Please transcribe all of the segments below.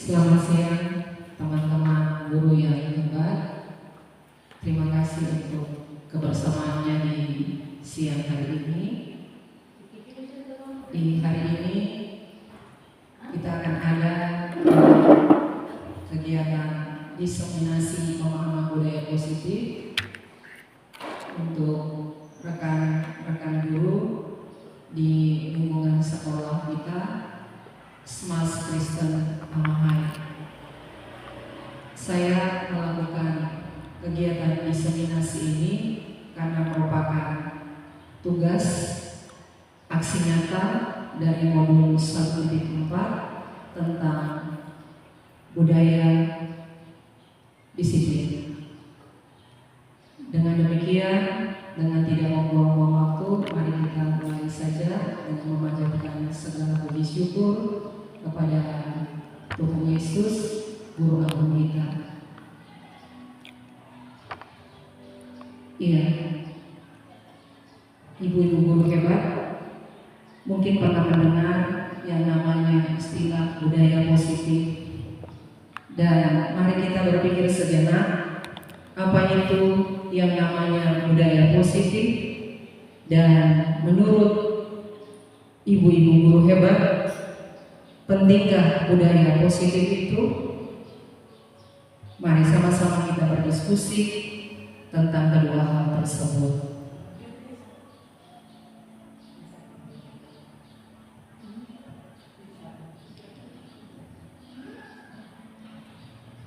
Selamat siang teman-teman guru yang hebat. Terima kasih untuk kebersamaannya di siang hari ini. Di hari ini kita akan ada kegiatan diseminasi pemahaman budaya positif untuk rekan-rekan guru di lingkungan sekolah kita, Smas Kristen Amahai. Saya melakukan kegiatan diseminasi ini karena merupakan tugas aksi nyata dari modul 1.4 tentang budaya disiplin. Dengan demikian, dengan tidak membuang-buang waktu, mari kita mulai saja dengan memanjatkan segala puji syukur kepada Tuhan Yesus, Guru Agung kita. Iya, ibu-ibu guru hebat, mungkin pernah mendengar yang namanya istilah budaya positif. Dan mari kita berpikir sejenak, apa itu yang namanya budaya positif? Dan menurut ibu-ibu guru hebat, pentingkah budaya positif itu? Mari sama-sama kita berdiskusi tentang kedua hal tersebut.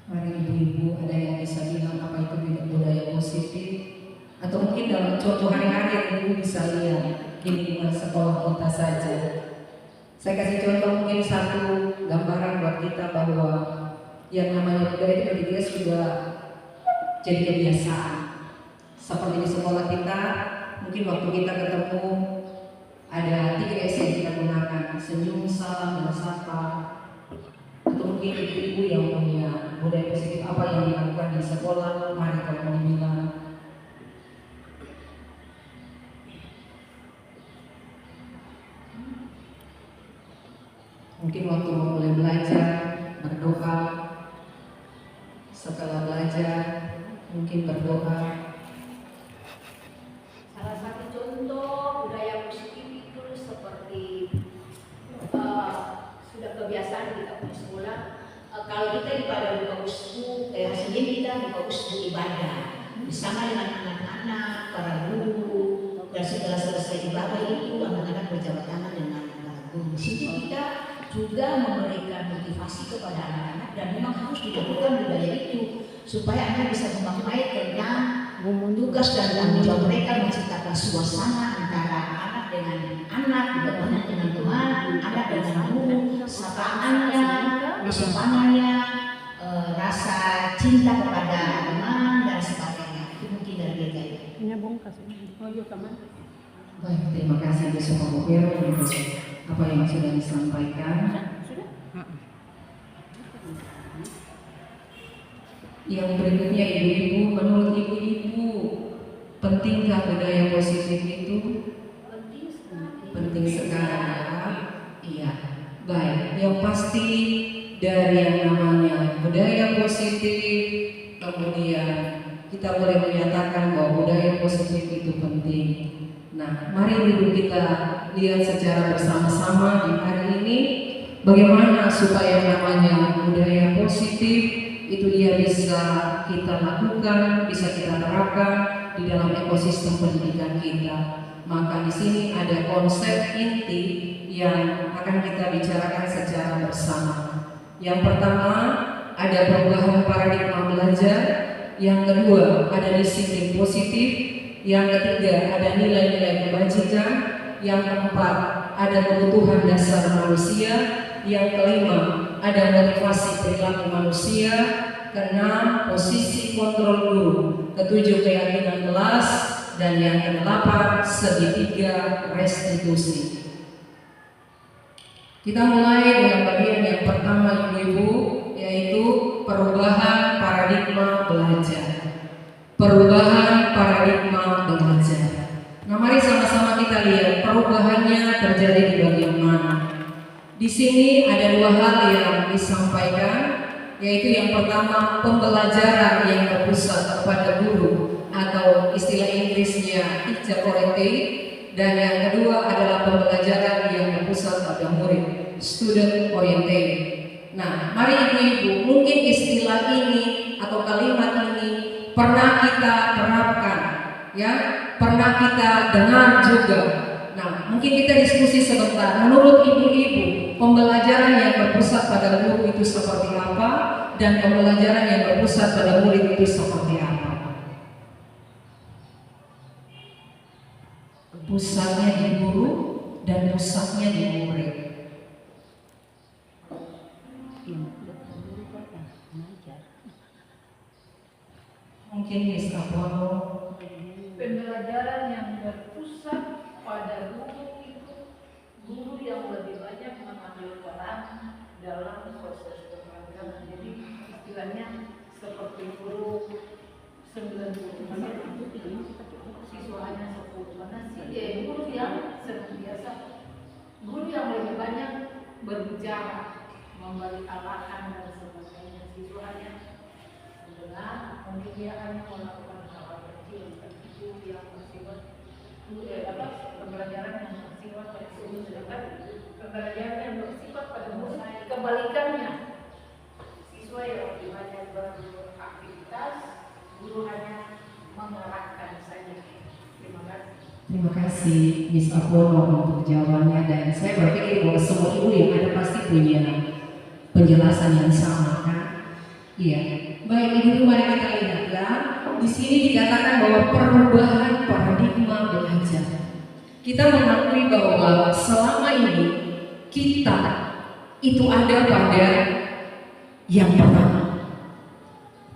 Mari ibu-ibu, ada yang bisa bilang apa itu budaya positif? Atau mungkin dalam contoh hari-hari yang ibu bisa lihat di lingkungan sekolah kita saja. Saya kasih contoh mungkin satu gambaran buat kita bahwa yang namanya budaya itu bagi dia sudah jadi kebiasaan. Seperti di sekolah kita, mungkin waktu kita ketemu ada 3 S yang kita gunakan: senyum, salam, dan sapa. Atau mungkin ibu-ibu yang punya budaya positif apa yang dilakukan di sekolah, mari kalau mau dibilang. Mungkin waktu mulai belajar, berdoa. Setelah belajar, mungkin berdoa. Salah satu contoh budaya positif itu seperti sudah kebiasaan kita punya sekolah. Kalau kita ibadah buka usbu, Senin kita buka usbu ibadah bersama dengan anak-anak, para guru, dan setelah selesai ibadah itu anak-anak berjabat tangan dengan para guru. Di situ kita juga memberikan motivasi kepada anak-anak, dan memang harus dilakukan budaya itu supaya anak bisa memaknai tentang tugas dan tanggung jawab mereka menciptakan suasana antara anak dengan anak, anak dengan teman, anak dengan guru, sapaannya, kesopanannya, rasa cinta kepada teman dan sebagainya. Itu mungkin dari kita. Punya bongkas ini. Baik, terima kasih Bu Sokobuhir untuk apa yang sudah disampaikan. Yang berikutnya ibu-ibu, menurut ibu-ibu, pentingkah budaya positif itu? Penting sekali. Iya. Baik, yang pasti dari yang namanya budaya positif, kemudian kita boleh menyatakan bahwa budaya positif itu penting. Nah, mari dulu kita lihat secara bersama-sama di hari ini bagaimana supaya namanya budaya positif itu dia bisa kita lakukan, bisa kita terapkan di dalam ekosistem pendidikan kita. Maka di sini ada konsep inti yang akan kita bicarakan secara bersama. Yang pertama ada perubahan paradigma belajar, yang kedua ada disiplin positif, yang ketiga ada nilai-nilai kebajikan, yang keempat ada kebutuhan dasar manusia, yang kelima ada motivasi perilaku manusia, keenam posisi kontrol guru, ketujuh keyakinan kelas, dan yang kedelapan segitiga restitusi. Kita mulai dengan bagian yang pertama ibu-ibu, yaitu perubahan paradigma belajar. Perubahan paradigma belajar. Nah, mari sama-sama kita lihat perubahannya terjadi di bagian mana. Di sini ada dua hal yang disampaikan, yaitu yang pertama pembelajaran yang berpusat kepada guru atau istilah Inggrisnya teacher oriented, dan yang kedua adalah pembelajaran yang berpusat pada murid, student oriented. Nah, mari ibu-ibu, mungkin istilah ini atau kalimat ini pernah kita terapkan, ya, pernah kita dengar juga. Nah, mungkin kita diskusi sebentar. Menurut ibu-ibu, pembelajaran yang berpusat pada guru itu seperti apa, dan pembelajaran yang berpusat pada murid itu seperti apa? Pusatnya di guru dan pusatnya di murid. Mungkin Miss Apollo. Pembelajaran yang berpusat pada guru itu guru yang lebih banyak mengambil peran dalam proses pembelajaran. Jadi istilahnya seperti guru 90%, siswa hanya 10%. Guru yang senantiasa, guru yang lebih banyak berbicara, memberi arahan dan sebagainya. Siswa hanya mendengar, mungkin dia hanya melakukan hal kecil. Itu yang bersifat pembelajaran yang bersifat pada guru, sedangkan pembelajaran yang bersifat pada murid kebalikannya. Siswa yang lebih banyak beraktivitas, guru hanya mengarahkan saja. Terima kasih. Terima kasih Miss Apollo untuk jawabannya, dan saya berpikir bahwa semua ibu yang ada pasti punya penjelasan yang sama, kan? Iya. Baik ibu, mari kita lihat ya. Di sini dikatakan bahwa perubahan paradigma belajar. Kita mengakui bahwa selama ini kita itu ada pada yang pertama,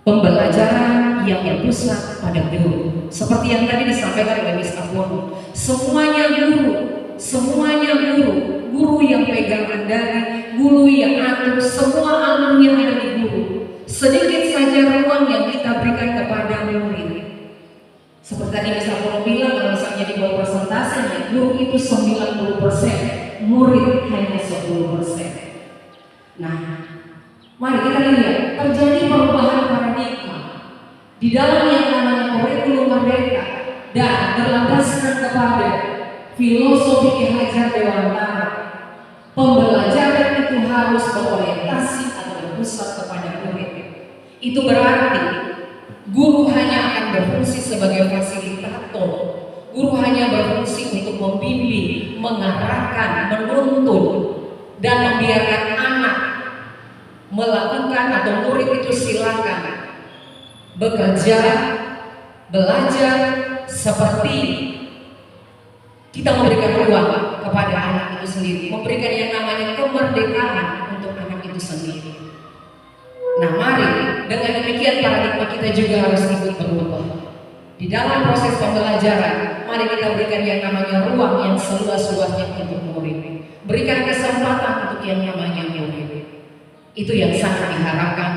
pembelajaran yang berpusat pada guru. Seperti yang tadi disampaikan oleh Miss Apollo, semuanya guru, guru yang pegang kendali, guru yang atur, semua alurnya ada di guru. Sedikit saja ruang yang kita berikan kepada murid. Seperti tadi Miss Apollo bilang, kalau misalnya di bawah persentasenya, guru itu 90%, murid hanya 10%. Nah, mari kita lihat, terjadi perubahan paradigma di dalam yang namanya kurikulum merdeka dan berlandaskan kepada filosofi Ki Hajar Dewantara. Pembelajaran itu harus berorientasi atau berpusat kepada murid. Itu berarti guru hanya akan berfungsi sebagai fasilitator. Guru hanya berfungsi untuk membimbing, mengarahkan, menuntun, dan membiarkan anak melakukan atau murid itu silakan bekerja, belajar seperti kita memberikan ruang kepada anak itu sendiri, memberikan yang namanya kemerdekaan untuk anak itu sendiri. Nah, mari dengan demikian paradigma kita juga harus ikut berubah. Di dalam proses pembelajaran, mari kita berikan yang namanya ruang yang seluas-luasnya untuk murid. Berikan kesempatan untuk yang namanya murid. Itu yang sangat diharapkan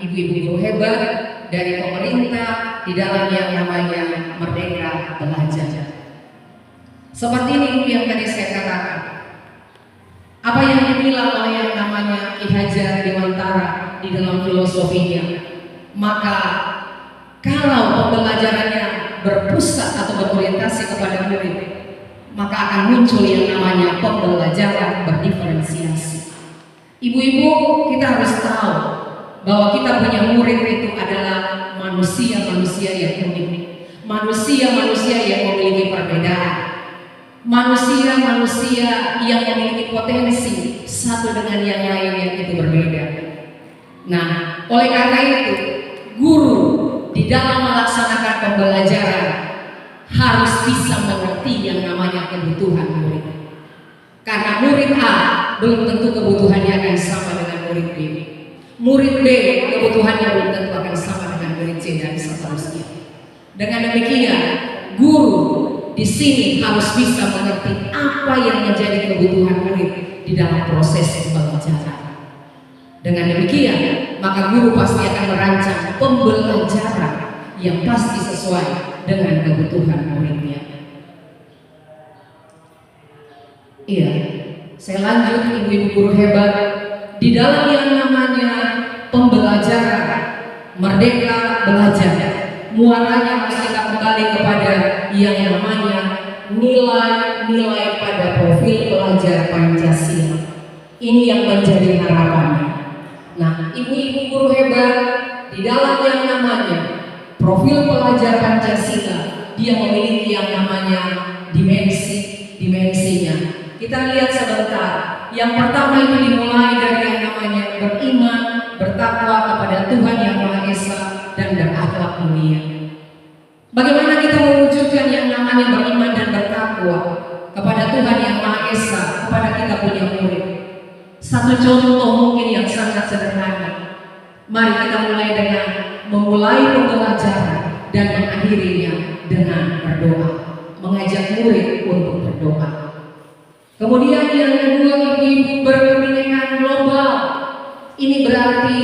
ibu-ibu guru hebat dari pemerintah di dalam yang namanya Merdeka Belajar. Seperti ini yang tadi saya katakan. Apa yang dibilang oleh yang namanya Ki Hajar Dewantara di dalam filosofinya, maka kalau pembelajarannya berpusat atau berorientasi kepada murid, maka akan muncul yang namanya pembelajaran berdiferensiasi. Ibu-ibu, kita harus tahu bahwa kita punya murid itu adalah manusia-manusia yang unik, manusia-manusia yang memiliki perbedaan, manusia-manusia yang memiliki potensi satu dengan yang lain yang itu berbeda. Nah, oleh karena itu, guru di dalam melaksanakan pembelajaran harus bisa mengerti yang namanya kebutuhan murid. Karena murid A belum tentu kebutuhannya akan sama dengan murid B. Murid B kebutuhannya belum tentu akan sama dengan murid C, dan seterusnya. Dengan demikian, guru di sini harus bisa mengerti apa yang menjadi kebutuhan murid di dalam proses pembelajaran. Dengan demikian, maka guru pasti akan merancang pembelajaran yang pasti sesuai dengan kebutuhan muridnya. Iya, Saya lanjut, ibu-ibu guru hebat, di dalam yang namanya pembelajaran, merdeka belajar, muaranya harus kita kembali kepada yang namanya nilai-nilai pada profil pelajar Pancasila. Ini yang menjadi harapannya. Nah, ibu-ibu guru hebat, di dalam yang namanya profil pelajar Pancasila, dia memiliki yang namanya dimensinya. Kita lihat sebentar. Yang pertama itu dimulai dari yang namanya beriman, bertakwa kepada Tuhan Yang Maha Esa, dan berakhlak mulia. Bagaimana kita mewujudkan yang namanya beriman dan bertakwa kepada Tuhan Yang Maha Esa, kepada kita punya murid? Satu contoh mungkin yang sangat sederhana. Mari kita mulai dengan memulai pembelajaran dan mengakhirinya dengan berdoa, mengajak murid untuk berdoa. Kemudian yang kedua, ibu-ibu berkebinekaan global. Ini berarti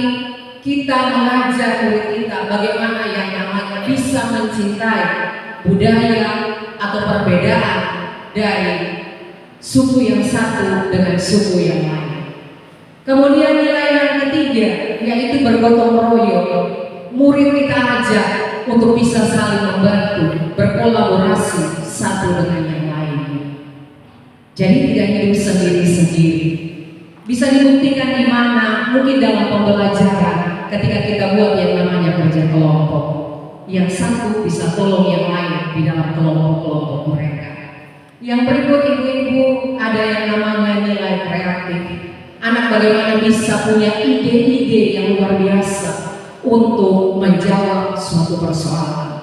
kita mengajar murid kita bagaimana yang namanya bisa mencintai budaya atau perbedaan dari suku yang satu dengan suku yang lain. Kemudian nilai yang ketiga, yaitu bergotong royong. Murid kita ajak untuk bisa saling membantu, berkolaborasi satu dengan yang lain. Jadi tidak hidup sendiri-sendiri. Bisa dibuktikan di mana? Mungkin dalam pembelajaran ketika kita buat yang namanya kerja kelompok. Yang satu bisa tolong yang lain di dalam kelompok-kelompok mereka. Yang berikut ibu-ibu, ada yang namanya nilai kreatif. Anak bagaimana bisa punya ide-ide yang luar biasa untuk menjawab suatu persoalan.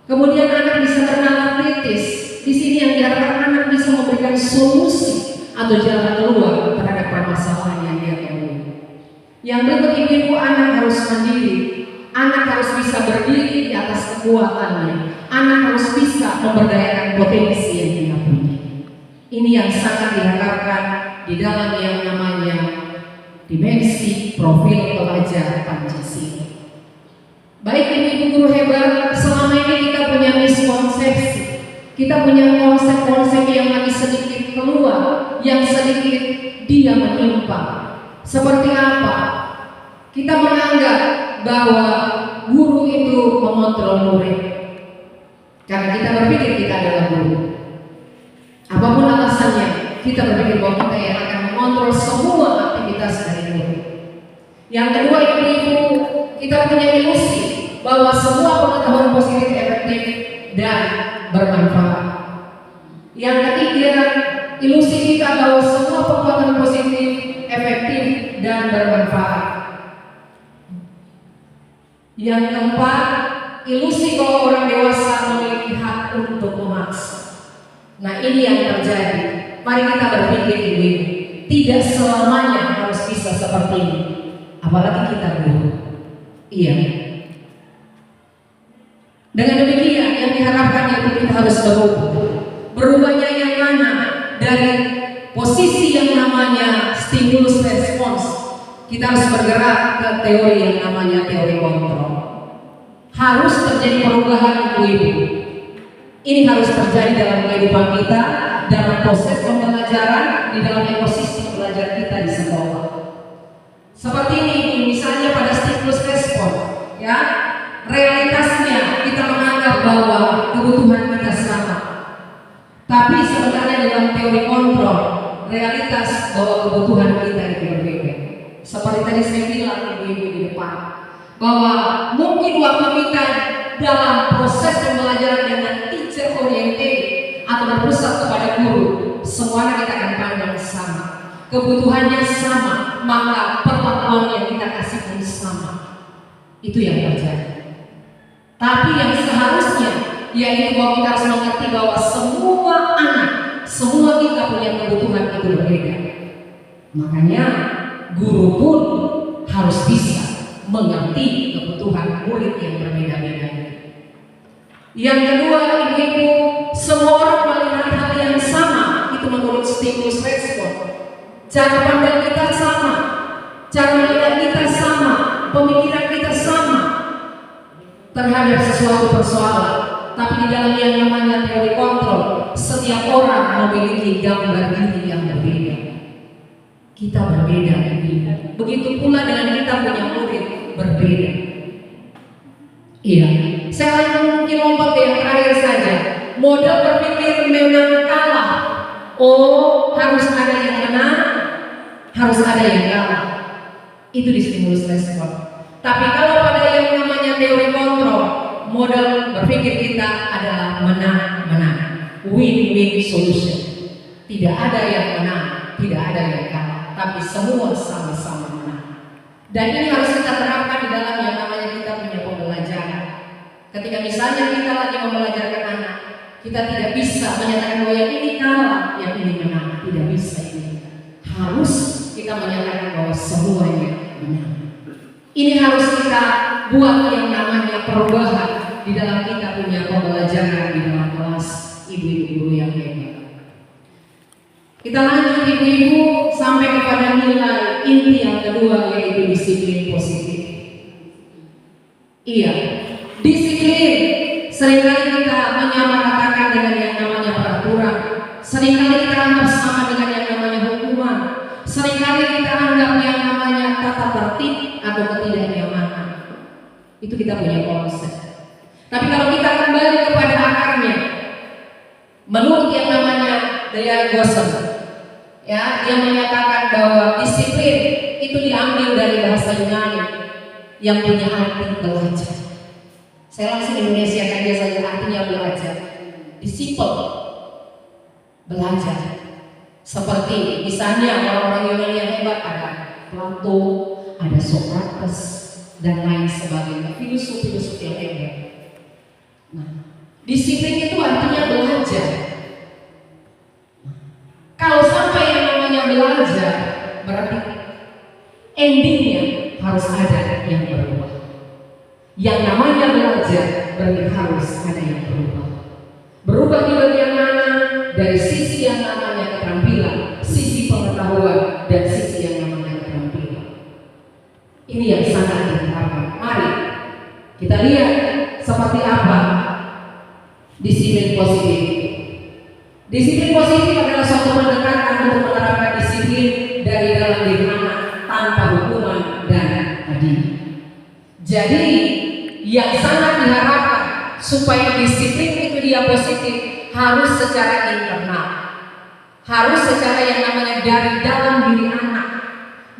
Kemudian anak bisa bernalar kritis. Di sini yang diharapkan anak bisa memberikan solusi atau jalan keluar terhadap permasalahan yang dia temui. Yang berikut ibu-ibu, anak harus mandiri. Anak harus bisa berdiri di atas kekuatannya. Anak harus bisa memberdayakan potensi yang dia punya. Ini yang sangat diharapkan di dalam yang namanya dimensi profil pelajar Pancasila. Baik ibu-ibu guru hebat, selama ini kita punya miskonsepsi. Kita punya konsep-konsep yang lagi sedikit keluar, yang sedikit dia menyimpang. Seperti apa? Kita menganggap bahwa guru itu mengontrol murid. Karena kita berpikir kita adalah guru. Apapun alasannya, kita berpikir bahwa kita yang akan mengontrol semua aktivitas dari murid. Yang kedua, ibu-ibu, kita punya ilusi bahwa semua pengetahuan positif efektif dan bermanfaat. Yang ketiga, ilusi kita bahwa semua pengetahuan positif efektif dan bermanfaat. Yang keempat, ilusi bahwa orang dewasa memiliki hak untuk memaksa. Nah, ini yang terjadi. Mari kita berpikir ini, tidak selamanya harus bisa seperti ini. Apalagi kita guru. Iya. Dengan demikian yang diharapkan itu kita harus berubah. Berubahnya yang mana? Dari posisi yang namanya stimulus respons, kita harus bergerak ke teori yang namanya teori kontrol. Harus terjadi perubahan ibu-ibu. Ini harus terjadi dalam kehidupan kita, dalam proses pembelajaran, di dalam ekosistem belajar kita di sekolah. Seperti ini, misalnya pada stimulus respon, ya, realitasnya kita menganggap bahwa kebutuhan kita sama. Tapi sebenarnya dalam teori kontrol, realitas bahwa kebutuhan kita itu berbeda. Seperti tadi saya bilang ibu-ibu di depan, bahwa mungkin waktu kita dalam proses pembelajaran dengan teacher oriented atau berpusat kepada guru, semuanya kita akan pandang sama, kebutuhannya sama, maka perlakuan yang kita kasih pun sama. Itu yang terjadi. Tapi yang seharusnya yaitu bahwa kita harus mengerti bahwa semua anak, semua kita punya kebutuhan itu berbeda. Makanya guru pun harus bisa mengerti kebutuhan murid yang berbeda-beda. Yang kedua, ibu-ibu, semua orang melihat hal yang sama, itu menurut stimulus respon. Cara pandang kita sama, cara melihat kita sama, pemikiran kita sama terhadap sesuatu persoalan. Tapi di dalam yang namanya teori kontrol, setiap orang memiliki gambar diri yang berbeda. Kita berbeda. Begitu pula dengan kita punya murid berbeda. Iya, saya mungkin lompat ke yang terakhir saja. Model berpikir memang kalah. Oh, harus ada yang menang, harus ada yang kalah. Itu di stimulus respon. Tapi kalau pada yang namanya teori kontrol, model berpikir kita adalah menang-menang, win-win solution. Tidak ada yang menang, tidak ada yang kalah, tapi semua sama-sama menang. Dan ini harus kita terapkan di dalam yang namanya kita punya pembelajaran. Ketika misalnya kita lagi membelajarkan anak, kita tidak bisa menyatakan bahwa yang ini kalah, yang ini menang. Tidak bisa ini. Harus kita menyatakan bahwa semuanya menang. Ini harus kita buat yang namanya perubahan di dalam kita punya pembelajaran di dalam kelas ibu-ibu yang hebat. Kita lanjut ibu-ibu sampai kepada nilai inti yang kedua, yaitu disiplin positif. Iya, disiplin seringkali kita menyamaratakan dengan yang namanya peraturan. Seringkali kita anggap sama dengan yang namanya hukuman. Seringkali kita anggap yang namanya tata tertib atau ketidaknyamanan. Itu kita punya konsep. Tapi kalau kita kembali kepada akarnya, menurut yang namanya Daya Gosen, ya, dia menyatakan bahwa disiplin itu diambil dari bahasa Yunani yang punya arti belajar. Saya langsung Indonesiakan dia saja, artinya belajar. Disiplin, belajar. Seperti misalnya orang-orang Yunani yang hebat, ada Plato, ada Socrates, dan lain sebagainya, filosof-filosof yang hebat. Nah, disiplin itu artinya belajar. Kalau sampai yang namanya belajar, berarti endingnya harus ada yang berubah. Yang namanya belajar berarti harus ada yang berubah. Berubah di bagian mana? Dari sisi yang namanya keterampilan, sisi pengetahuan, dan sisi yang namanya keterampilan. Ini yang sangat diharapkan. Mari kita lihat seperti apa disiplin positif. Disiplin positif adalah suatu pendekatan untuk menerapkan disiplin dari dalam diri anak tanpa hukuman dan adil. Jadi yang sangat diharapkan supaya disiplin itu dia positif harus secara internal, harus secara yang namanya dari dalam diri anak,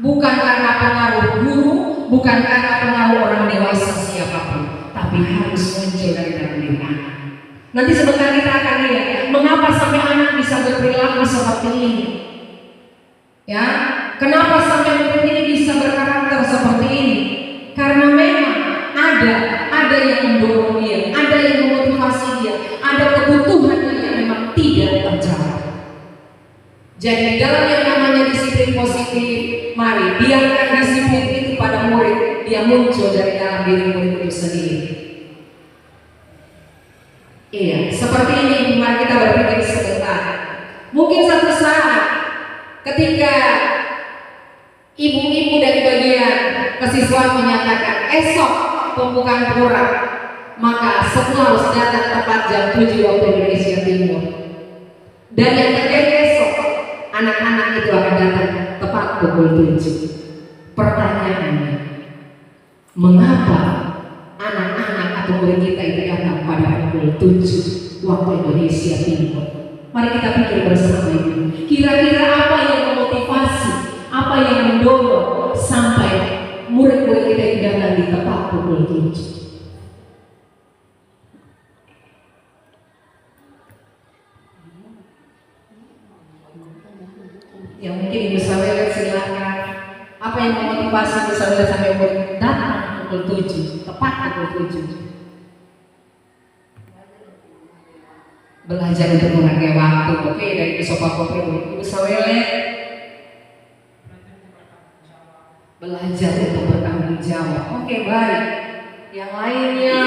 bukan karena pengaruh guru, bukan karena pengaruh orang dewasa siapapun, tapi harus muncul dari dalam diri anak. Nanti sebentar kita akan lihat mengapa sampai anak bisa berperilaku seperti ini. Ya, kenapa sampai murid ini bisa berkarakter seperti ini? Karena memang ada yang mendorong dia, ada yang memotivasi dia, ada kebutuhannya yang memang tidak terjawab. Jadi dalam yang namanya disiplin positif, mari biarkan disiplin itu pada murid, dia muncul dari dalam diri murid itu sendiri. Iya, seperti ini. Mari kita berpikir sebentar. Mungkin satu saat ketika ibu-ibu dari bagian kesiswaan menyatakan esok pembukaan pura, maka semua harus datang tepat jam 7 waktu Indonesia Timur. Dan yang terjadi esok, anak-anak itu akan datang tepat pukul 7. Pertanyaannya, mengapa anak-anak atau murid kita itu datang pada pukul 7 waktu Indonesia Timur? Mari kita pikir bersama ini. Kira-kira apa yang memotivasi, apa yang mendorong sampai murid-murid kita itu datang di tepat pukul 7? Yang mungkin Ibu Sawelet silakan. Apa yang memotivasi Ibu Sawelet sampai murid datang pukul 7, tepat pukul 7? Belajar untuk menghargai waktu. Oke, dari Ibu Sopakopi, Ibu Sawelet belajar untuk bertanggung jawab. Oke, baik. Yang lainnya,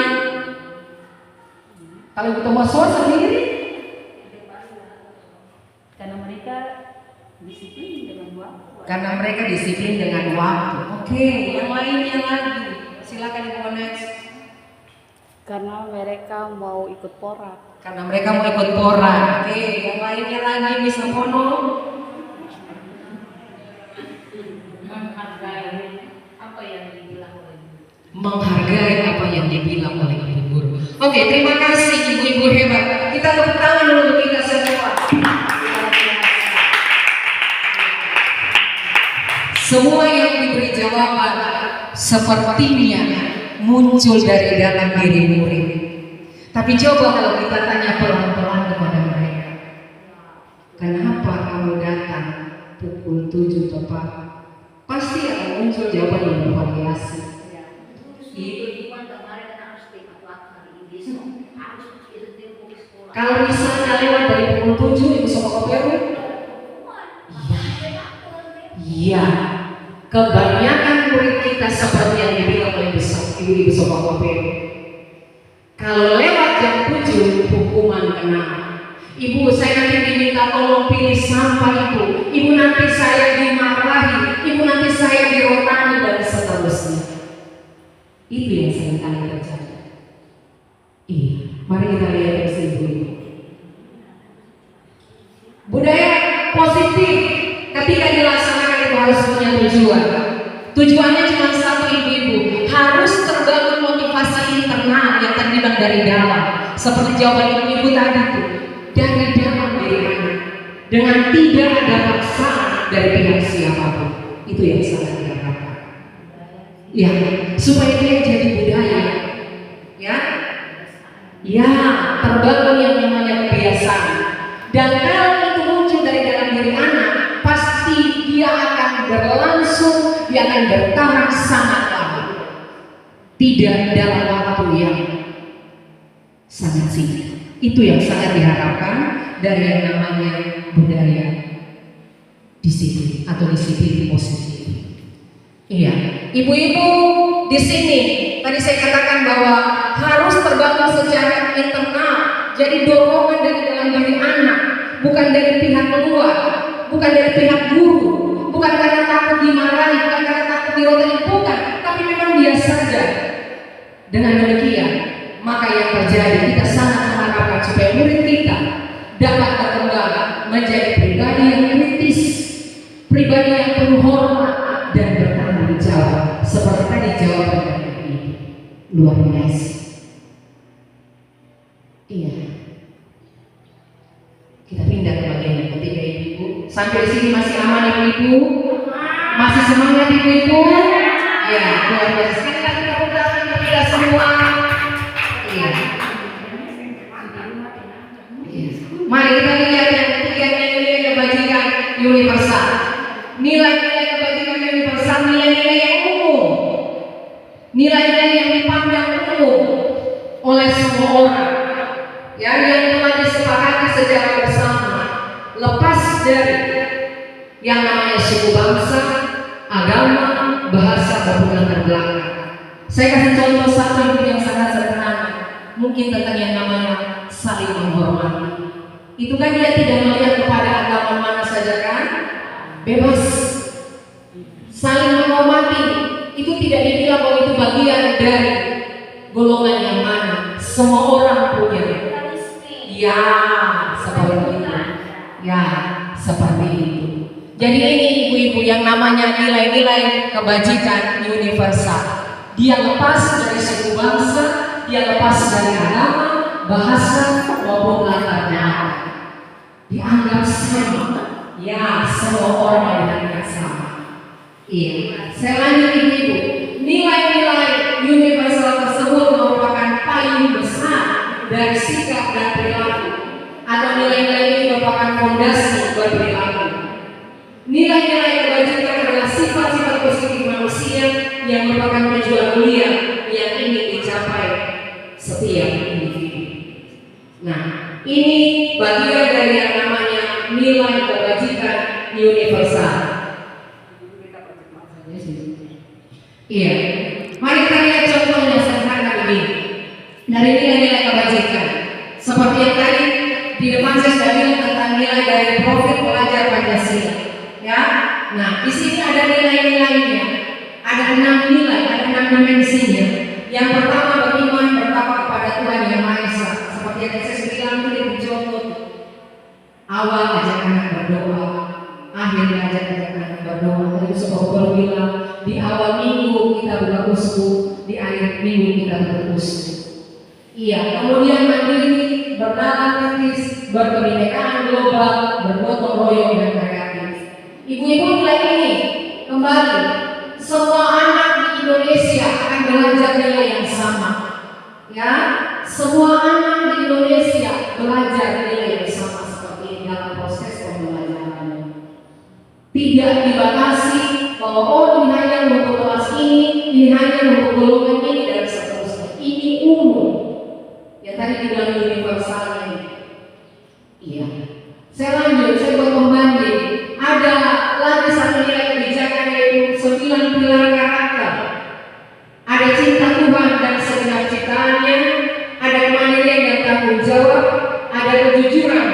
kalau Ibu Tomaswa sendiri, Karena mereka disiplin dengan waktu. karena mereka disiplin dengan waktu. Oke, yang lainnya lagi, silakan Ibu next. Karena mereka mau ikut pora. Karena mereka mau ikut pora. Oke, yang lainnya lagi bisa Pono. menghargai apa yang dibilang oleh ibu guru. Oke, terima kasih ibu-ibu hebat. Kita tepuk tangan dulu untuk kita semua. Semua yang diberi jawaban sepertinya muncul dari dalam diri murid. Tapi coba kalau kita tanya pelan-pelan kepada mereka, kenapa kamu datang pukul 7 tepat? Pasti akan muncul jawaban yang bervariasi. Kalau misalnya lewat dari pukul 7 itu sama KPU? Iya. Kebanyakan murid kita seperti yang dibilang oleh ibu Sobat KPU. Kalau lewat jam 7 hukuman kena. Ibu, saya nanti diminta tolong pilih sampah ibu. Ibu, nanti saya dimarahi. Ibu, nanti saya dirotani dan seterusnya. Itu yang sering kali terjadi. Iya, mari kita lihat ibu. Budaya positif ketika dilaksanakan itu harus punya tujuan. Tujuannya cuma satu ibu-ibu, harus terbangun motivasi internal yang terlibat dari dalam. Seperti jawaban ibu-ibu tadi tuh, dari dalam diri anak, dengan tidak ada paksaan dari pihak siapapun. Itu yang sangat diharapkan. Ya, supaya dia jadi budaya. Ya, ya, terbangun yang namanya kebiasaan. Dan kalau itu muncul dari dalam diri anak, pasti dia akan berlangsung, dia akan bertahan sangat lama. Tidak dalam waktu yang sangat singkat. Itu yang sangat diharapkan dari yang namanya budaya disiplin atau disiplin positif. Iya, ibu-ibu di sini tadi saya katakan bahwa harus terbangun secara internal. Jadi dorongan dari dalam diri anak, bukan dari pihak luar, bukan dari pihak guru, bukan karena takut dimarahi, bukan karena takut dirotani, bukan, tapi memang dia saja. Dengan demikian, maka yang terjadi kita sangat mengharapkan supaya murid kita dapat berkembang menjadi pribadi yang kritis, pribadi yang penuh hormat dan bertanggung jawab. Seperti tadi jawaban dari ibu, luar biasa. Iya. Kita pindah ke bagian yang ketiga ibu. Sampai di sini masih aman ibu-ibu? Masih semangat ibu-ibu? Ya, luar biasa. Sekali lagi tepuk tangan untuk kita semua. Iya. Mari kita lihat yang ketiga, nilai kebajikan universal. Nilai-nilai kebajikan universal, nilai-nilai yang umum, nilai-nilai yang dipandang umum oleh semua orang. Ya, yang telah disepakati secara bersama, lepas dari yang namanya suku bangsa, agama, bahasa maupun latar belakang. Saya kasih contoh satu yang sangat sederhana, mungkin tentang yang namanya saling menghormati. Itu kan dia tidak melihat kepada agama mana saja kan, bebas. Saling menghormati itu tidak dibilang bahwa itu bagian dari golongan yang mana. Semua orang punya. Ya, seperti itu. Ya, seperti itu. Jadi ini ibu-ibu yang namanya nilai-nilai kebajikan universal. Dia lepas dari suku bangsa, dia lepas dari agama, bahasa maupun latar belakang. Dianggap sama. Ya, semua orang dianggap sama. Iya. Saya lanjut ibu-ibu. Nilai-nilai universal tersebut merupakan paling besar dari sikap dan perilaku, atau nilai-nilai ini merupakan fondasi buat perilaku. Nilai-nilai kebajikan adalah sifat-sifat positif manusia yang merupakan tujuan mulia yang ingin dicapai setiap individu. Nah, ini bagian dari yang namanya nilai kebajikan universal. Iya, mari kita lihat contohnya sederhana begini. Dari nilai-nilai kebajikan, seperti yang tadi di depan saya sudah bilang tentang nilai dari profil pelajar Pancasila. Ya, nah di sini ada nilai-nilainya, ada 6 nilai, ada 6 dimensinya. Yang pertama beriman bertakwa kepada Tuhan Yang Maha Esa. Seperti yang saya bilang tadi di Jokot, awal ajak anak berdoa, akhir ajak anak berdoa. Tadi Sobat bilang di awal minggu kita buka uskup Uskup di akhir minggu kita berus. Iya, kemudian mandiri, bernalar kritis, berkebinekaan global, bergotong royong dan kreatif. Ibu-ibu nilai ini kembali, semua anak di Indonesia akan belajar nilai yang sama. Ya, semua anak di Indonesia belajar nilai yang sama seperti ini dalam proses pembelajarannya. Tidak dibatasi bahwa oh ini hanya untuk kelas ini hanya untuk golongan ini dan seterusnya. Ini umum. Ya tadi dibilang universal ini. Iya. Saya lanjut, saya buat pembanding. Ada lagi satu nilai kebijakan yaitu 9 pilar karakter. Ada cinta Tuhan dan segenap ciptaannya, ada kemandirian dan tanggung jawab, ada kejujuran,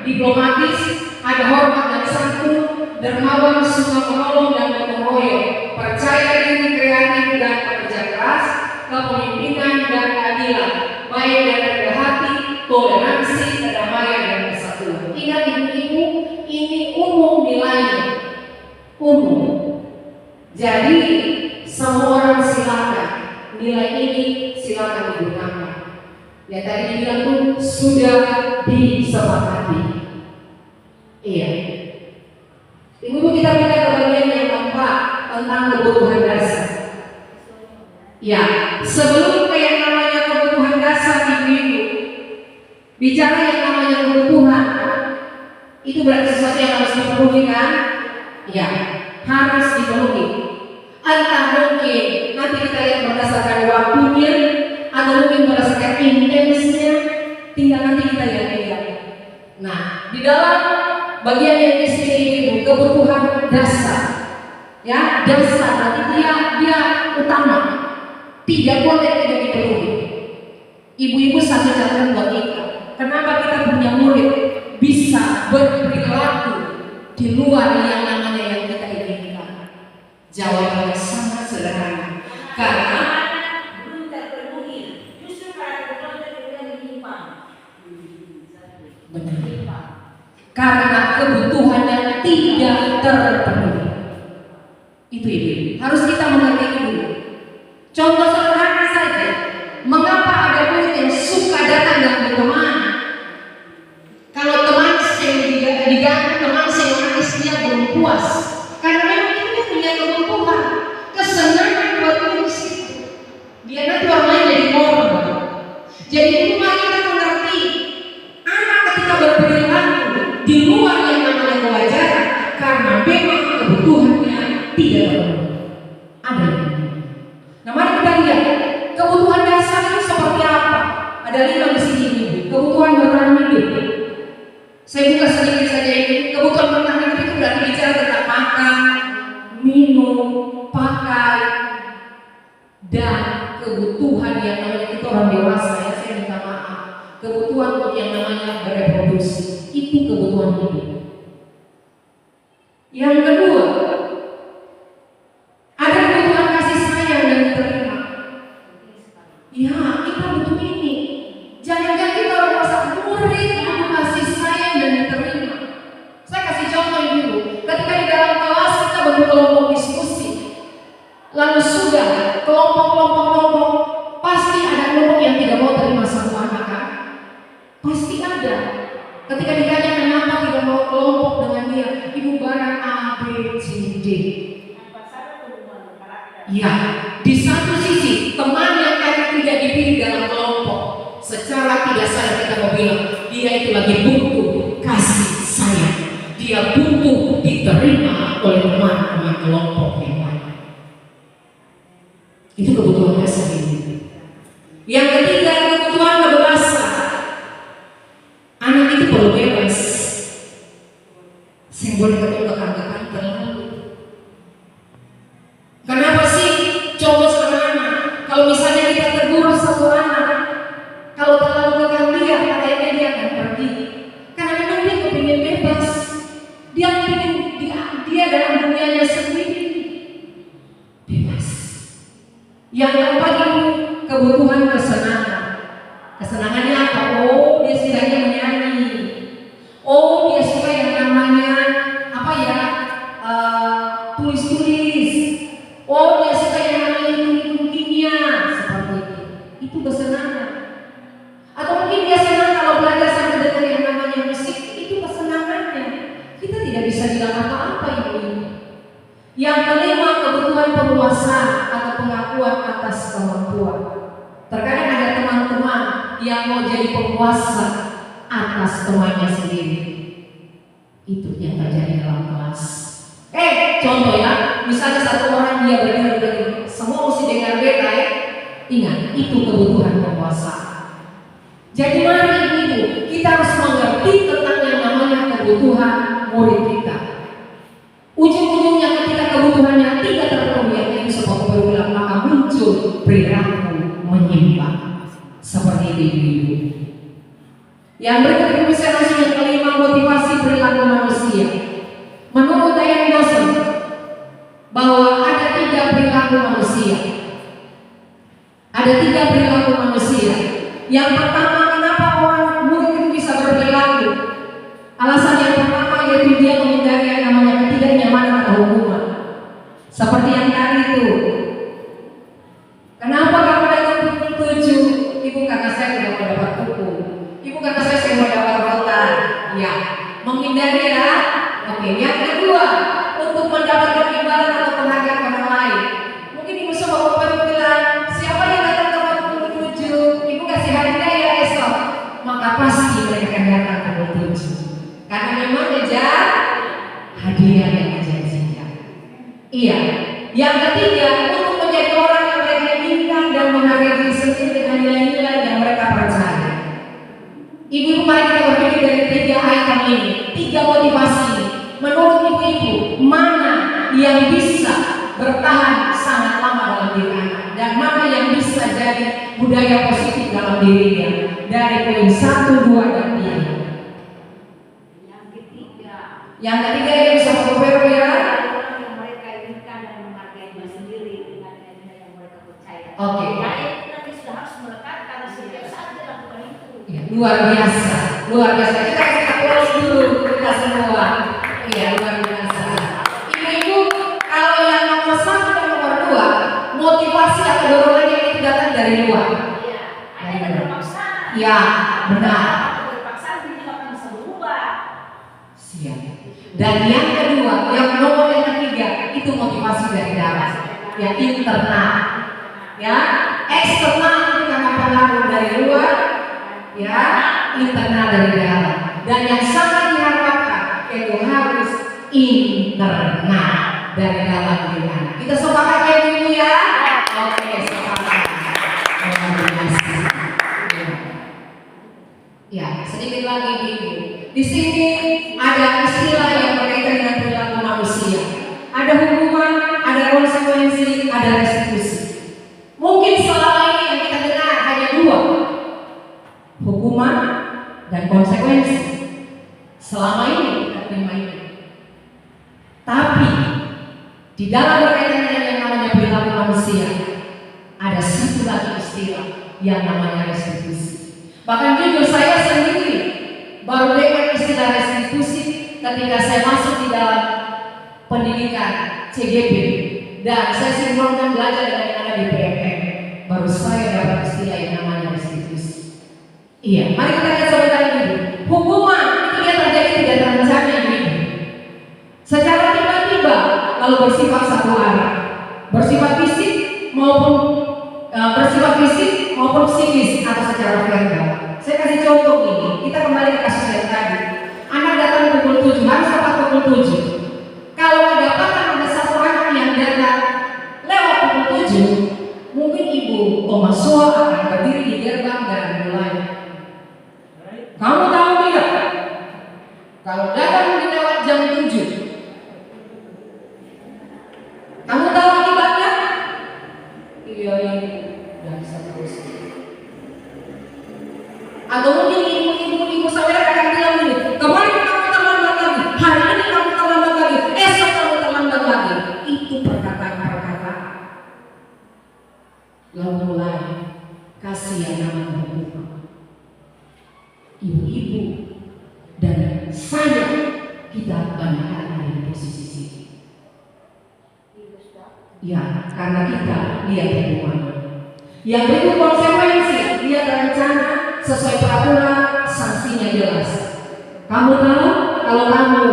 diplomatis, ada hormat dan santun, dermawan, suka menolong dan gotong royong, percaya diri, kreatif dan pekerja keras, kepemimpinan dan keadilan, baik dan rendah hati, toleransi, kedamaian dan kesatuan. Ingat ibu-ibu, ini umum nilainya, umum. Jadi semua orang silakan nilai ini silakan digunakan. Ya tadi dibilang tuh sudah disepakati. Iya. Ibu-ibu kita pindah ke bagian yang keempat tentang kebutuhan dasar. Ya, sebelum ke yang namanya kebutuhan dasar ibu-ibu, bicara yang namanya kebutuhan, itu berarti sesuatu yang harus dipenuhi kan? Ya, harus dipenuhi. Entah mungkin nanti kita lihat berdasarkan waktunya, atau mungkin berdasarkan intensnya, tinggal nanti kita lihat. Nah, di dalam bagian yang di sini itu kebutuhan dasar, ya dasar nanti dia utama, tidak boleh tidak dipenuhi. Ibu-ibu satu catatan buat kita. Kenapa kita punya murid bisa berperilaku di luar yang namanya yang kita inginkan? Jawabannya sangat sederhana. Karena belum terpenuhi. Justru para kebutuhan kita menyimpang. benar. Karena kebutuhannya tidak terpenuhi. Itu ibu. Harus kita mengerti dulu. Contoh sederhana saja. Mengapa ada murid yang suka datang dan berteman? Kalau teman saya diganti teman saya nangis dia belum puas. Karena memang itu punya kebutuhan, kesenangan buat dia di situ. Dia nanti orang lain jadi korban. Jadi itu mari kita mengerti anak ketika berperilaku di luar yang namanya kewajaran karena memang kebutuhannya tidak terpenuhi. Ada. Nah mari kita lihat kebutuhan dasar itu seperti apa. Ada 5 di sini. Kebutuhan bertahan hidup. Saya buka sedikit saja ini. Kebutuhan bertahan hidup itu berarti bicara tentang makan, minum, pakai, dan kebutuhan yang namanya kita orang dewasa ya. Saya minta maaf. Kebutuhan untuk yang namanya bereproduksi itu kebutuhan hidup. Yang kedua, ada kebutuhan kasih sayang dan diterima. Ya, kita butuh ini. Jangan-jangan kita orang merasa murid butuh kasih sayang dan diterima. Saya kasih contoh dulu. Ketika di dalam kelas kita berkelompok diskusi, lalu sudah kelompok pasti ada kelompok yang tidak mau terima satu anak kan? Pasti ada. Ketika ditanya kenapa tidak mau kelompok dengan dia, ibu barang A, B, C, D. Ya, di satu sisi teman yang tadi tidak dipilih dalam kelompok, secara tidak sadar kita mau bilang dia itu lagi butuh kasih sayang, dia butuh diterima oleh teman-teman kelompok yang lain. Itu kebutuhan dasar ini. Yang ketiga kebutuhan kebebasan. Anak itu perlu bebas. Saya boleh ketemu rekan-rekan terlalu. Kenapa sih? Contoh sederhana. Kalau misalnya kita tegur satu anak, kalau terlalu tekan dia, katanya dia akan pergi. Karena memang dia kepingin bebas. Dia dalam dunianya sendiri bebas. Yang keempat itu kebutuhan kesenangan. Kesenangannya apa? Oh, dia sukanya menyanyi. Oh, dia suka yang namanya apa ya? Tulis-tulis. Oh, dia suka yang namanya hitung-hitung gini. yang mau jadi penguasa atas temannya sendiri. Itu yang terjadi dalam kelas. Contoh ya, misalnya satu orang dia berdiri, semua mesti dengar beta ya. Ingat, itu kebutuhan penguasa. Jadi mari ibu, kita harus mengerti tentang yang namanya kebutuhan murid kita. Ujung-ujungnya ketika kebutuhannya tidak terpenuhi, yang itu sebab berulang, maka muncul perilaku menyimpang. Seperti itu ibu. Yang berikut bisa langsung yang kelima, motivasi perilaku manusia. Menurut Diane Dawson bahwa ada 3 perilaku manusia. Ada 3 perilaku manusia. Yang pertama, kenapa orang murid itu bisa berperilaku? Alasan yang pertama yaitu dia menghindari yang namanya ketidaknyamanan atau hukuman. Seperti yang tadi itu. Kenapa kamu datang pukul 7? Ibu kata saya tidak mau dapat hukum. Ibu kata saya mau dapat rotan. Ya, menghindari ya. Oke, yang kedua, untuk mendapatkan imbalan atau penghargaan orang lain. Mungkin ibu sama bapak bilang, siapa yang datang ke pukul 7? Ibu kasih hadiah ya esok. Maka pasti mereka akan datang ke pukul 7. Karena memang ngejar hadiah yang dijanjikan. Iya. Yang ketiga, untuk menjadi orang yang mereka inginkan dan menghargai diri sendiri dengan nilai-nilai yang mereka percaya. Ibu-ibu, mari kita berpikir dari 3 item ini, 3 motivasi ini. Menurut ibu-ibu, mana yang bisa bertahan sangat lama dalam diri anak dan mana yang bisa jadi budaya positif dalam dirinya? Dari poin 1, 2, dan 3. Yang ketiga yang bisa berubah ya. Yang mereka inginkan dan menghargai diri sendiri dengan nilai yang mereka percaya. Oke. Nah, itu nanti sudah harus melekat karena setiap saat dilakukan itu. Ya, luar biasa, luar biasa. Kita kasih aplaus dulu kita semua. Iya, luar biasa. Ibu-ibu, kalau yang nomor 1 dan nomor 2, motivasi atau dorongan yang itu datang dari luar. Iya, ada keterpaksaan. Ya, benar. Keterpaksaan itu akan bisa berubah. Siap. Dan yang kedua, yang nomor yang ketiga, itu motivasi dari dalam. Ya, internal. Ya, eksternal itu karena pengaruh dari luar. Ya, internal dari dalam. Dan yang sangat diharapkan itu harus internal dari dalam diri anak. Kita sepakat ya ibu ya? Oke, sepakat. Ya, sedikit lagi ibu. Di sini ada istilah yang berkaitan dengan perilaku manusia. Ada hukuman, ada konsekuensi, ada restitusi. Mungkin selama ini yang kita dengar hanya 2, hukuman dan konsekuensi. Selama ini kita terima ini. Tapi di dalam berkaitan dengan yang namanya perilaku manusia, ada satu lagi istilah yang namanya restitusi. Bahkan jujur saya sendiri baru dengar istilah restitusi ketika saya masuk di dalam pendidikan CGP dan saya sinkronkan belajar dengan yang ada di PMM. Baru saya dapat istilah yang namanya restitusi. Iya, mari kita lihat sebentar dulu. Hukuman itu dia terjadi tidak terencana ini. Secara tiba-tiba lalu bersifat satu arah, bersifat fisik maupun psikis atau secara verbal. Saya kasih contoh ini. Kita kembali ke kasus yang tadi. Anak datang pukul 7, harus tepat pukul 7. Kalau kedapatan ada satu anak yang datang lewat pukul 7, mungkin ibu Masua akan berdiri di gerbang dan mulai. Kamu tahu tidak? Kalau datang lewat jam 7, kamu tahu akibatnya? Iya, udah bisa terus. Atau mungkin ibu saudara akan bilang ini, kemarin kamu terlambat lagi, hari ini kamu terlambat lagi, esok kamu terlambat lagi. Itu perkataan-perkataan. Lalu mulai kasih yang namanya hukuman. Ibu-ibu dan saya, kita banyak ada di posisi sini. Ya, karena kita lihat hukuman. Yang berikut konsekuensi, dia rencana sesuai peraturan, sanksinya jelas. Kamu tahu kalau kamu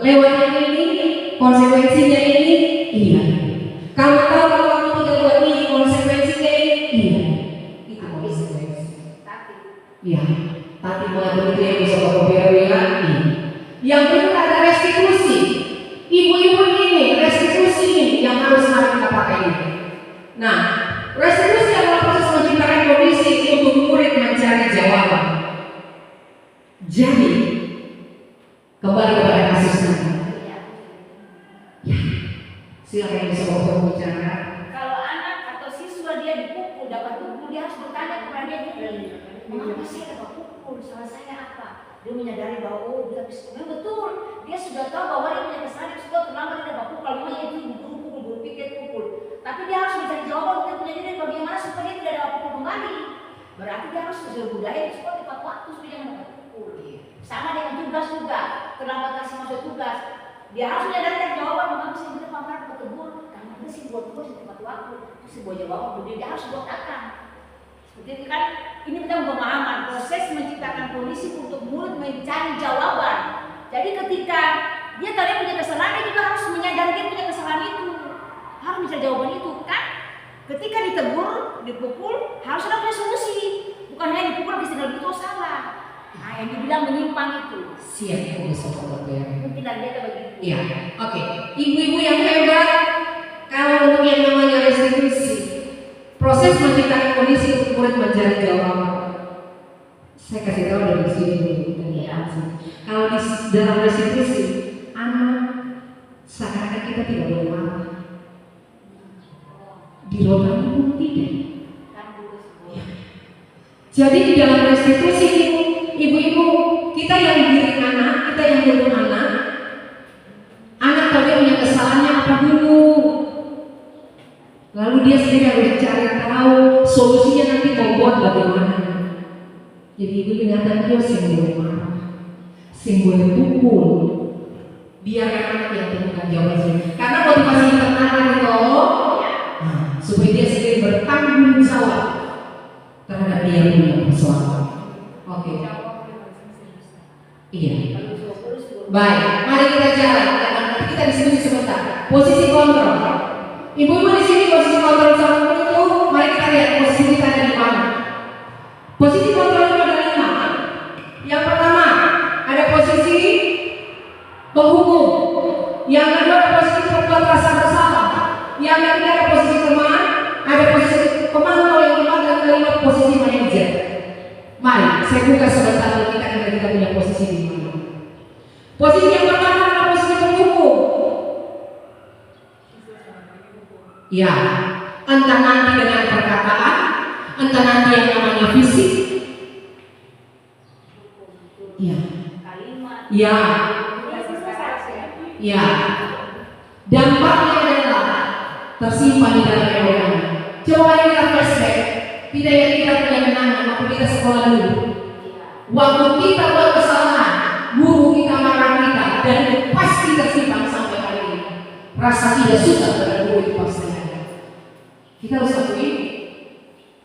lewat yang ini, konsekuensinya ini, iya. Kamu tahu kalau kamu tidak buat ini, konsekuensinya ini, iya. Itu konsekuensi. Ya, tapi mengatur itu yang bisa berkoordinasi. Yang kedua ada restitusi. Ibu-ibu ini, restitusi ini yang harus kita pakai ini. Nah, restitusi adalah proses menciptakan kondisi untuk murid mencari jawaban. Jadi, kembali kepada kasusnya. Ya, silakan yang bisa berbicara. Kalau anak atau siswa dia dipukul, dapat pukul, dia harus bertanya kepada dia, mengapa saya dapat pukul, salah saya apa? Dia menyadari bahwa oh dia memang betul, dia sudah tahu bahwa dia punya kesalahan, dia sudah terlambat dia dapat pukul, kalau memang itu pukul, berpikir pukul. Tapi dia harus mencari jawaban untuk punya diri bagaimana supaya dia tidak dapat pukul kembali. Berarti dia harus belajar budaya di sekolah tepat waktu supaya jangan dapat pukul. Sama dengan tugas juga, terlambat kasih masuk tugas. Dia harus menyadari jawaban mengapa saya tidak pernah dapat tegur, karena dia sih buat tugas di tepat waktu. Itu sebuah jawaban dia harus buat akan. Seperti itu kan, ini tentang pemahaman proses menciptakan kondisi untuk murid mencari jawaban. Jadi ketika dia tadi punya kesalahan, dia juga harus menyadari dia punya kesalahan itu, harus mencari jawaban itu kan. Ketika ditegur, dipukul, harus ada punya solusi. Bukan hanya dipukul istilah itu salah. Nah, yang dibilang menyimpang itu. Siap, Ibu Sobat ya. Mungkin dari dia begitu. Iya, oke. Ibu-ibu yang hebat, kalau untuk yang namanya restitusi, proses menciptakan kondisi untuk murid mencari jawaban. Saya kasih tahu dari sini dulu. Kalau di dalam restitusi, anak seakan-akan kita tidak boleh marah. Di rotan pun tidak. Ya. Jadi di dalam restitusi ibu-ibu, kita yang dididik anak, kita yang menuntun anak tadi punya kesalahannya apa dulu. Lalu dia sendiri harus cari tahu solusinya nanti mau buat bagaimana. Jadi ibu ingatkan dia sing boleh marah, sing boleh pukul. Biar anak yang temukan jawabannya. Karena motivasi internal itu supaya dia sendiri bertanggung jawab terhadap dia punya persoalan. Oke. Iya. Baik, mari kita jalan. Nanti kita diskusi sebentar. Posisi kontrol. Ibu-ibu di sini posisi kontrol sama itu. Mari kita lihat posisi kita ada di mana. Posisi kontrol itu ada 5. Yang pertama ada posisi penghukum. Yang kedua ada posisi perbuat rasa bersalah. Yang ketiga ada posisi teman. Ada posisi pemantau yang keempat dan kelima posisi manajer. Mari saya buka sebentar kita punya posisi di mana. Posisi yang pertama adalah posisi penghukum. Ya, entah nanti dengan perkataan, entah nanti yang namanya fisik. Ya, ya, ya. Dampaknya adalah tersimpan di dalam orang. Coba kita flashback, tidak yang kita punya kenangan waktu kita sekolah dulu. Waktu kita buat kesalahan, guru kita marah kita, dan itu pasti tersimpan sampai hari ini. Rasa tidak suka pada guru itu pasti ada. Kita harus akui,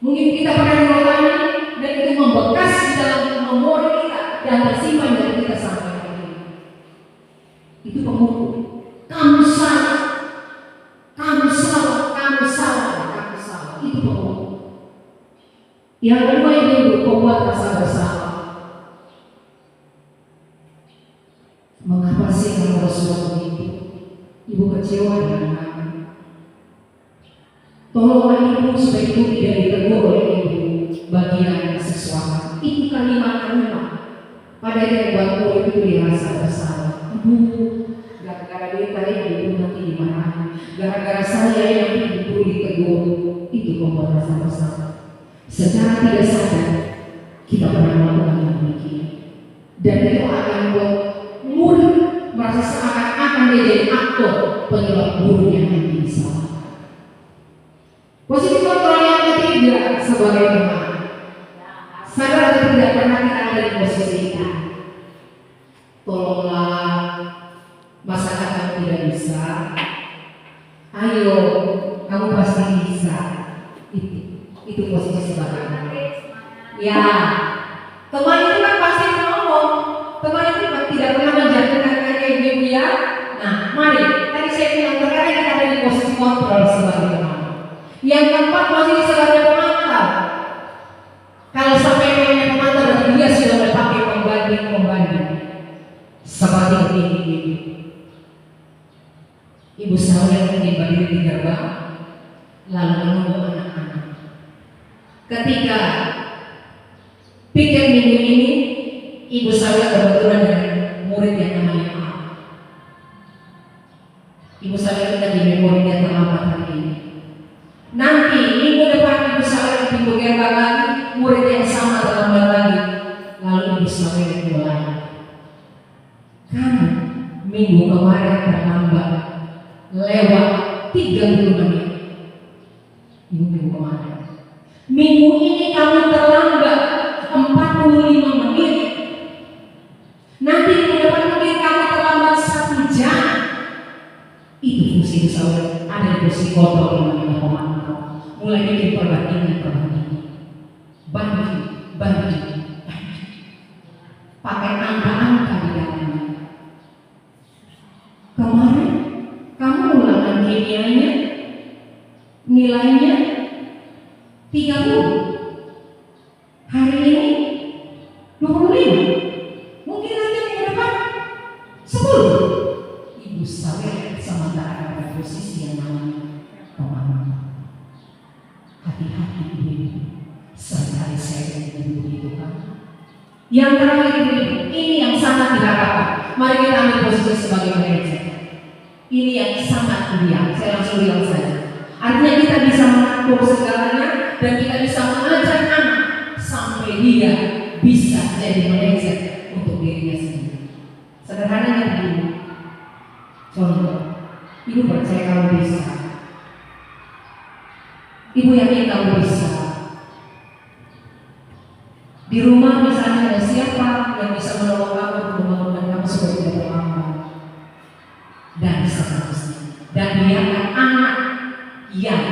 mungkin kita pernah mengalami dan itu membekas di dalam memori kita dan tersimpan dari kita sampai hari ini. Itu penghukum. Kamu salah, kamu salah, kamu salah, kamu salah. Itu penghukum. Yang kedua itu pembuat rasa bersalah. Mengapa sih kamu harus buat begitu? Ibu kecewa dengan kamu. Tolonglah ibu supaya ibu tidak ditegur oleh ibu bagian seksual. Itu kalimat-kalimat pada yang buat itu dirasa bersalah. Ibu, gara-gara dia tadi ibu nanti dimarahi. Gara-gara saya yang ibu ditegur, itu membuat rasa bersalah. Secara tidak sadar kita pernah melakukan yang demikian, dan itu akan membuat murid merasa seakan-akan dia jadi aktor penyebab gurunya nanti disalahkan. Posisi kontrol yang ketiga sebagai teman. Sadar atau tidak pernah kita ada di posisi itu. Tolonglah, masakan kamu tidak bisa. Ayo, kamu pasti bisa. Itu posisi sebagai teman. Ya, teman itu kan pasti ngomong. Teman itu tidak pernah menjatuhkan kaki ibu ya. Nah, mari. Tadi saya bilang terkadang kita ada di posisi kontrol sebagai teman. Yang keempat posisi sebagai pemantau. Kalau sampai namanya pemantau berdiri di gerbang, lalu menunggu anak-anak. Ketika piket minggu ini, ibu saya kebetulan dengan murid yang namanya A. Ibu saya kita di memori dia terlambat hari ini. Nanti minggu depan ibu saya di pintu gerbang lagi, murid yang sama terlambat lagi, lalu ibu saya yang mulai. Kamu minggu kemarin terlambat lewat 30 menit. Minggu kemarin. Minggu ini kamu terlambat 45 menit. Nanti minggu depan mungkin kamu terlambat 1 jam. Itu fungsi besar. Ada fungsi kontrol yang namanya pemantau. Mulai bikin perbandingan. Banding. Pakai angka-angka di dalamnya. Kemarin kamu ulangan kimianya nilainya 30. Hari ini 25. Mungkin nanti minggu depan 10. Ibu saya sementara pada posisi yang namanya pemantau. Hati-hati ibu. Seringkali saya ingin begitu kan. Yang terakhir ibu, ini yang sangat diharapkan. Mari kita ambil posisi sebagai manajer. Ini yang sangat ideal. Saya langsung bilang saja. Artinya kita bisa mengatur segalanya dan kita bisa mengajar anak sampai dia bisa jadi manajer untuk dirinya sendiri. Sederhananya begini. Contoh, ibu percaya kamu bisa. Ibu yakin kamu bisa. Di rumah misalnya ada siapa yang bisa menolong kamu untuk membangunkan kamu supaya tidak terlambat. Dan seterusnya. Dan biarkan anak yang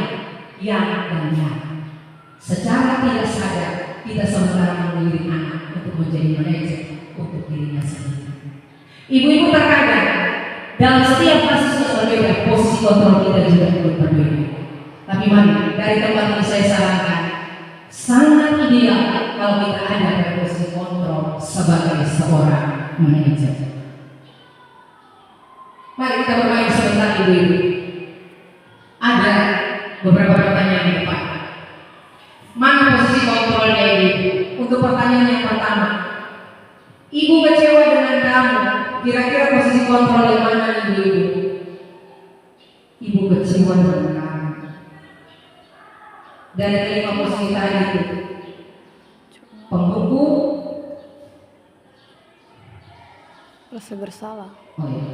secara tidak sadar kita sementara mengirim anak untuk menjadi manajer untuk dirinya sendiri. Ibu-ibu terkadang dalam setiap kasus berbeda, posisi kontrol kita juga berbeda. Tapi mari dari tempat ini saya sarankan sangat ideal kalau kita ada pada posisi kontrol sebagai seorang manajer. Mari kita bermain sebentar ibu-ibu. Ada beberapa pertanyaan di depan. Mana posisi kontrolnya ibu? Untuk pertanyaan yang pertama, ibu kecewa dengan kamu. Kira-kira posisi kontrol yang mana ibu-ibu? Ibu kecewa dengan kamu. Dari kelima posisi tadi itu, pembuku, rasa bersalah. oh iya.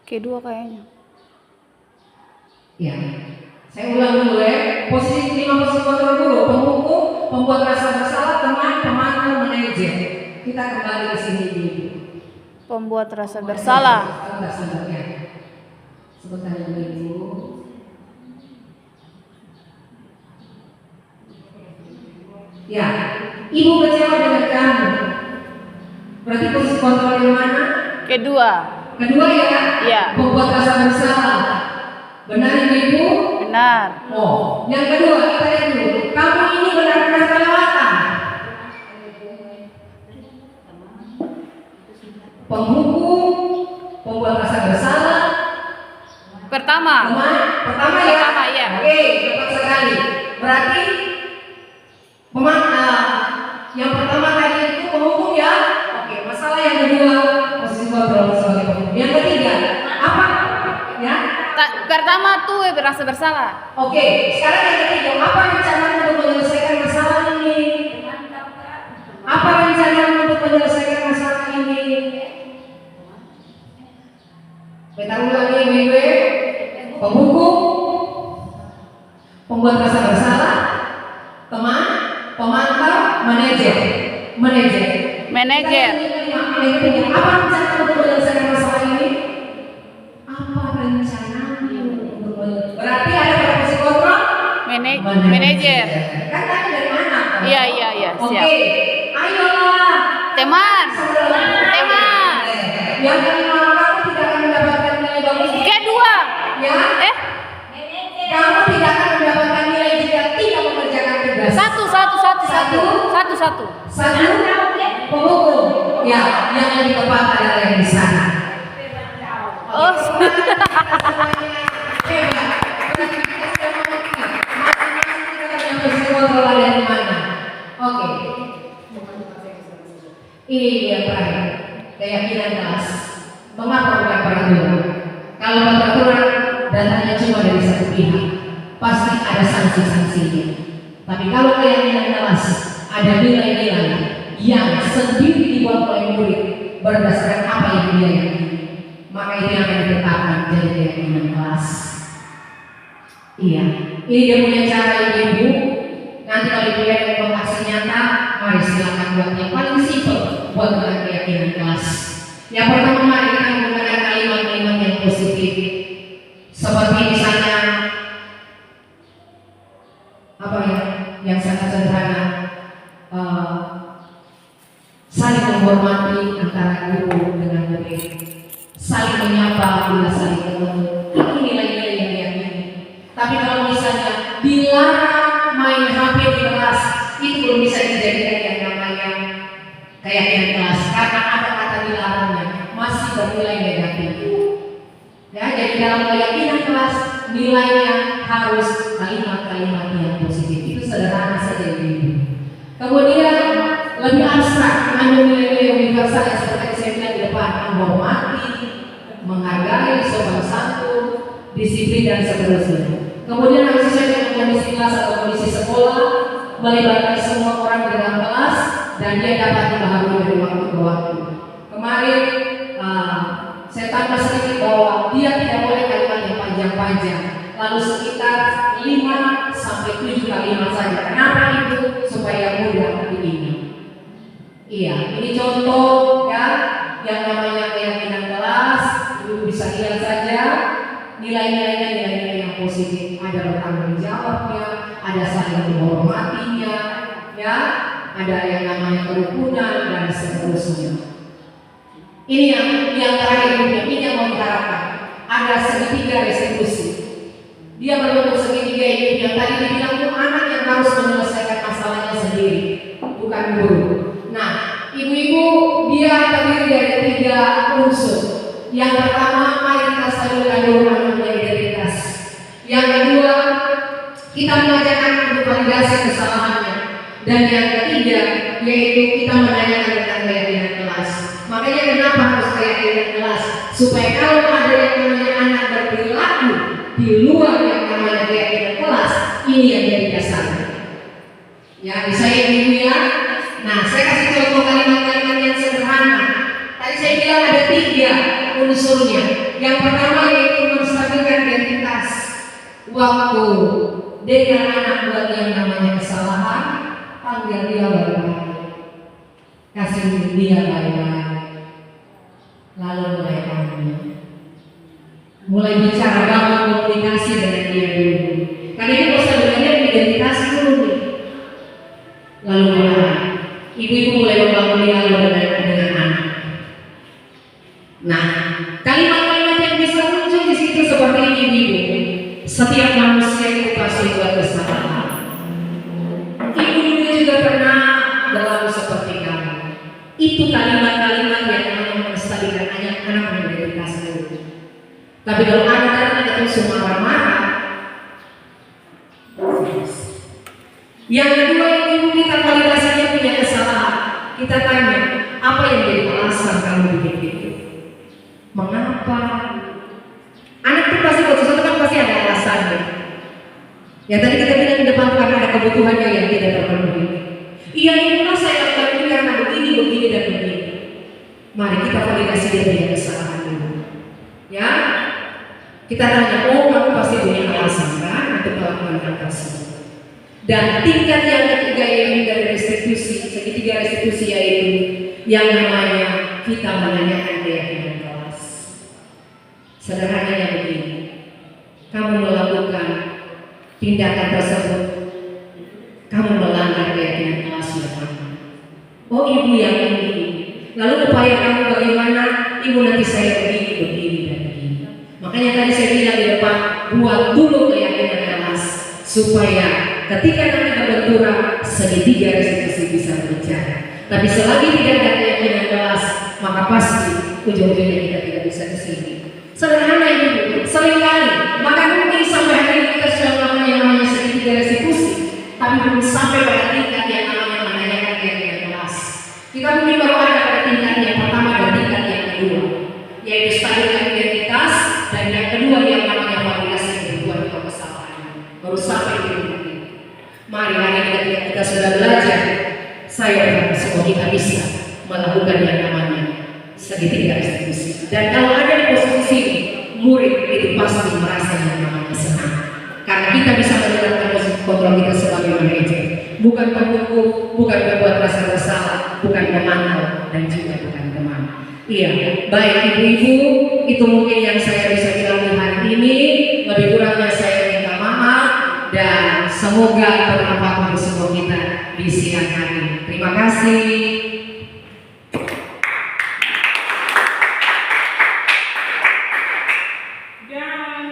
Kedua kayaknya. Ya, saya ulang dulu ya. Posisi 5 posisi kontrol dulu: pembuku, pembuat rasa bersalah, teman, pemantau, manajer. Kita kembali ke sini dulu. Pembuat rasa bersalah. Sebentar ibu. Ya, ibu kecewa dengan kamu. Berarti posisi kontrol yang mana? Kedua. Kedua ya? Iya. Membuat rasa bersalah. Benar ibu? Benar. Oh, yang kedua kita lihat dulu. Kamu ini benar-benar kelewatan. Pembuku, pembuat rasa bersalah. Pertama. Pertama ya? Pertama, iya. Oke, tepat sekali. Berarti yang pertama tadi itu pembuku ya? Oke, masalah yang kedua posisi kontrol sebagai pembuku. Yang ketiga, apa? Ya? Pertama tuh berasa bersalah. Oke, sekarang yang ketiga, apa rencana untuk menyelesaikan masalah ini? Apa rencana untuk menyelesaikan masalah ini? Kita ulangi ibu-ibu. Pembuku, pembuat rasa bersalah, teman, pemantau, manajer. Manajer. Apa rencana untuk menyelesaikan masalah ini? Apa rencana untuk berarti ada pada posisi kontrol? Manajer. Kan tadi dari mana? Iya, siap. Oke, ayolah. Teman. Yang kelima, kamu tidak akan mendapatkan nilai bagus. Kedua. Ya. Kamu tidak akan mendapatkan nilai jika tidak mengerjakan tugas. Satu. Pembuku. Ya, yang lebih tepat adalah yang di sana. Oh. Semuanya. kontrol dari mana? Oke. Ini dia terakhir, keyakinan kelas. Mengapa bukan peraturan? Kalau peraturan datanya cuma dari satu pihak, pasti ada sanksi-sanksinya. Tapi kalau keyakinan kelas, ada nilai-nilai yang sendiri dibuat oleh murid berdasarkan apa yang dia yakini, maka ini akan ditetapkan jadi keyakinan kelas. Iya, ini dia punya cara ibu. Nanti kalau ibu yang mau aksi nyata, mari silakan buat yang paling simpel buat keyakinan kelas. Yang pertama, mari kita menggunakan kalimat-kalimat yang positif, seperti misalnya apa ya, yang sangat sederhana, saling menghormati antara guru dengan murid, saling menyapa bila saling ketemu. Itu nilai-nilai yang diyakini. Tapi kalau misalnya dilarang main HP di kelas, itu belum bisa dijadikan yang namanya keyakinan kelas, karena ada kata dilarangnya masih bernilai negatif. Ya, jadi dalam keyakinan kelas nilainya harus kalimat-kalimat yang positif. Itu sederhana saja ibu. Kemudian lebih abstrak, mengandung nilai-nilai universal yang seperti saya bilang di depan, menghormati, menghargai, sopan santun, disiplin dan seterusnya. Kemudian harus sesuai dengan kondisi kelas atau kondisi sekolah, melibatkan semua orang di dalam kelas, dan dia dapat dibaharui dari waktu ke waktu. Kemarin saya tambah sedikit bahwa dia tidak boleh kalimat yang panjang-panjang, lalu sekitar 5 sampai 7 kalimat saja. Kenapa itu? Supaya mudah diingat. Iya, ini contoh ya yang namanya keyakinan kelas. Ibu bisa lihat saja nilai-nilainya, nilai-nilai yang positif. Ada bertanggung jawabnya, ada saling menghormatinya, ya, ada yang namanya kerukunan dan seterusnya. Ini yang terakhir, ini yang mau diharapkan. Ada segitiga restitusi. Dia berbentuk segitiga ini yang tadi dibilang itu anak yang harus menyelesaikan masalahnya sendiri, bukan guru. Nah, ibu-ibu dia terdiri dari 3 unsur. Yang pertama, mari kita stabilkan dulu anak identitas. Yang kedua, kita mengajarkan untuk validasi kesalahannya. Dan yang ketiga, yaitu kita menanyakan tentang keyakinan kelas. Makanya kenapa harus keyakinan kelas? Supaya kalau ada yang namanya anak berperilaku di luar yang namanya keyakinan kelas, ini yang jadi dasarnya. Ya, bisa ya ibu ya. Nah, saya kasih contoh kalimat-kalimat yang sederhana. Tadi saya bilang ada 3 unsurnya. Yang pertama yaitu menstabilkan identitas. Waktu dengan anak buat yang namanya kesalahan, panggil dia baik-baik, kasih dia baik-baik, lalu mulai tanya, mulai bicara, bangun komunikasi dengan dia dulu. Karena ini menstabilkannya identitas dulu nih. Lalu mulai ibu-ibu mulai membangun dialog dengan anak. Nah, kalimat-kalimat yang bisa muncul di situ seperti ini ibu. Setiap manusia itu pasti buat kesalahan. Ibu juga pernah berlaku seperti kamu. Itu kalimat-kalimat yang akan menstabilkan anak-anak menjadi dulu. Tapi kalau anak-anak itu semua marah-marah. Yang kedua, ibu kita validasinya punya kesalahan. Kita tanya, apa yang jadi alasan kamu bikin itu? Mengapa? Anak itu pasti sesuatu kan pasti ada alasannya. Ya tadi kita bilang di depan karena ada kebutuhannya yang tidak terpenuhi. Iya, inilah saya lakukan ini karena begini, begini dan begini. Mari kita validasi dia punya kesalahan dulu. Ya, kita tanya, oh kamu pasti punya alasan kan untuk melakukan hal tersebut. Dan tingkat yang ketiga yaitu dari restitusi, segitiga restitusi yaitu yang namanya kita menanyakan keyakinan kelas. Sederhananya begini, kamu melakukan tindakan tersebut, kamu melanggar keyakinan kelas yang mana? Oh ibu yang ini, lalu upaya kamu bagaimana? Ibu nanti saya begini dan begini. Makanya tadi saya bilang di depan, buat dulu keyakinan kelas supaya ketika nanti berbenturan segitiga restitusi bisa berbicara. Tapi selagi tidak ada keyakinan kelas, maka pasti ujung-ujungnya kita tidak bisa kesini. Sederhana ibu, seringkali maka mungkin sampai hari ini kita sudah melakukan yang namanya segitiga restitusi, tapi Tuhan sampai pada tingkat yang namanya menanyakan yang kelas. Kita mungkin baru ada pada tingkat yang pertama dan tingkat yang kedua, yaitu stabilkan identitas, dan yang kedua yang namanya validasi kebutuhan atau kesalahan. Baru sampai di tingkat ini. Mari hari ini ketika kita sudah belajar, saya berharap semua kita bisa melakukan yang namanya segitiga restitusi. Dan kalau ada di posisi ini, murid itu pasti merasa yang namanya senang, karena kita bisa menjalankan posisi kontrol kita sebagai manajer, bukan menunggu, bukan membuat rasa bersalah, bukan memantau, dan juga bukan teman. Iya, baik ibu-ibu, itu mungkin yang saya bisa bilang di hari ini. Lebih kurangnya saya minta maaf, dan semoga bermanfaat bagi semua kita di siang hari. Terima kasih.